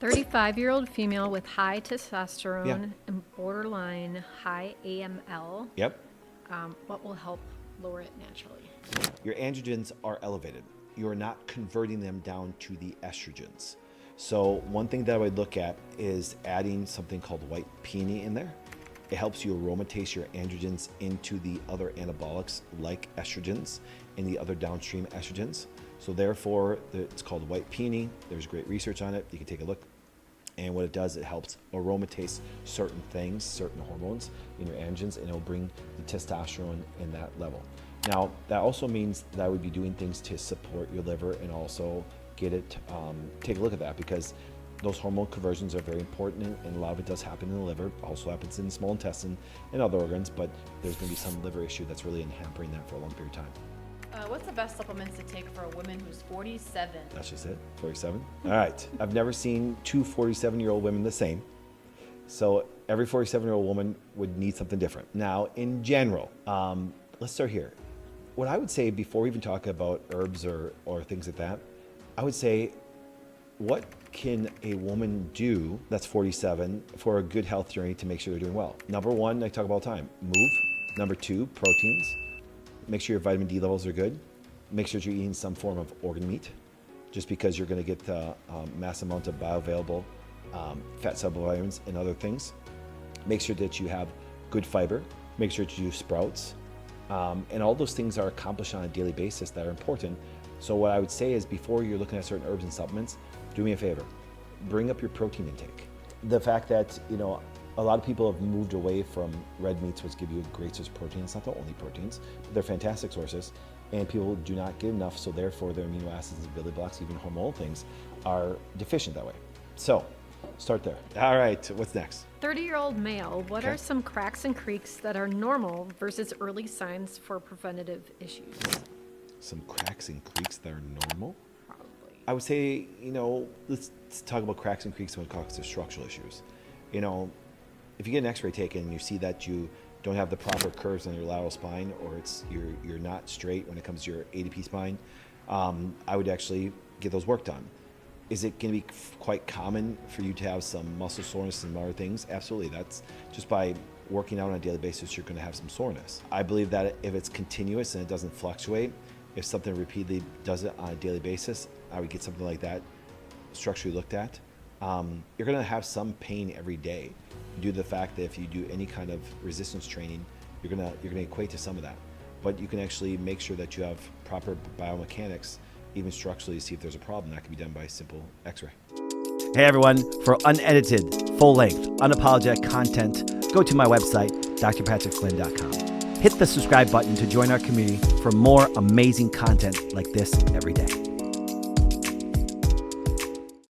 35-year-old female with high testosterone and borderline high AML. Yep. What will help lower it naturally? Your androgens are elevated. You're not converting them down to the estrogens. So one thing that I would look at is adding something called white peony in there. It helps you aromatase your androgens into the other anabolics like estrogens and the other downstream estrogens. So therefore, it's called white peony. There's great research on it. You can take a look. And what it does, it helps aromatase certain things, certain hormones in your androgens, and it'll bring the testosterone in that level. Now, that also means that I would be doing things to support your liver and also get it, take a look at that, because those hormone conversions are very important, and a lot of it does happen in the liver. Also happens in the small intestine and other organs, but there's going to be some liver issue that's really hampering that for a long period of time. What's the best supplements to take for a woman who's 47? That's just it, 47. All right, I've never seen two 47-year-old women the same. So every 47-year-old woman would need something different. Now, in general, let's start here. What I would say before we even talk about herbs or things like that, I would say, what can a woman do that's 47 for a good health journey to make sure they're doing well? Number one, I talk about all the time, move. Number two, proteins. Make sure your vitamin D levels are good. Make sure that you're eating some form of organ meat, just because you're going to get the mass amount of bioavailable fat soluble vitamins and other things. Make sure that you have good fiber. Make sure that you do sprouts. And all those things are accomplished on a daily basis that are important. So what I would say is, before you're looking at certain herbs and supplements, do me a favor, bring up your protein intake. The fact that, a lot of people have moved away from red meats, which give you a great source of protein. It's not the only proteins, but they're fantastic sources. And people do not get enough, so therefore their amino acids and building blocks, even hormonal things, are deficient that way. So, start there. All right, what's next? 30-year-old male, what are some cracks and creaks that are normal versus early signs for preventative issues? Some cracks and creaks that are normal? Probably. I would say, let's talk about cracks and creaks when it comes to structural issues. If you get an x-ray taken and you see that you don't have the proper curves on your lateral spine, or you're not straight when it comes to your ADP spine, I would actually get those work done. Is it going to be quite common for you to have some muscle soreness and other things? Absolutely. That's just by working out on a daily basis, you're going to have some soreness. I believe that if it's continuous and it doesn't fluctuate, if something repeatedly does it on a daily basis, I would get something like that structurally looked at. You're going to have some pain every day due to the fact that if you do any kind of resistance training, you're going to equate to some of that. But you can actually make sure that you have proper biomechanics, even structurally, to see if there's a problem. That can be done by a simple x-ray. Hey everyone, for unedited, full-length, unapologetic content, go to my website, drpatrickflynn.com. Hit the subscribe button to join our community for more amazing content like this every day.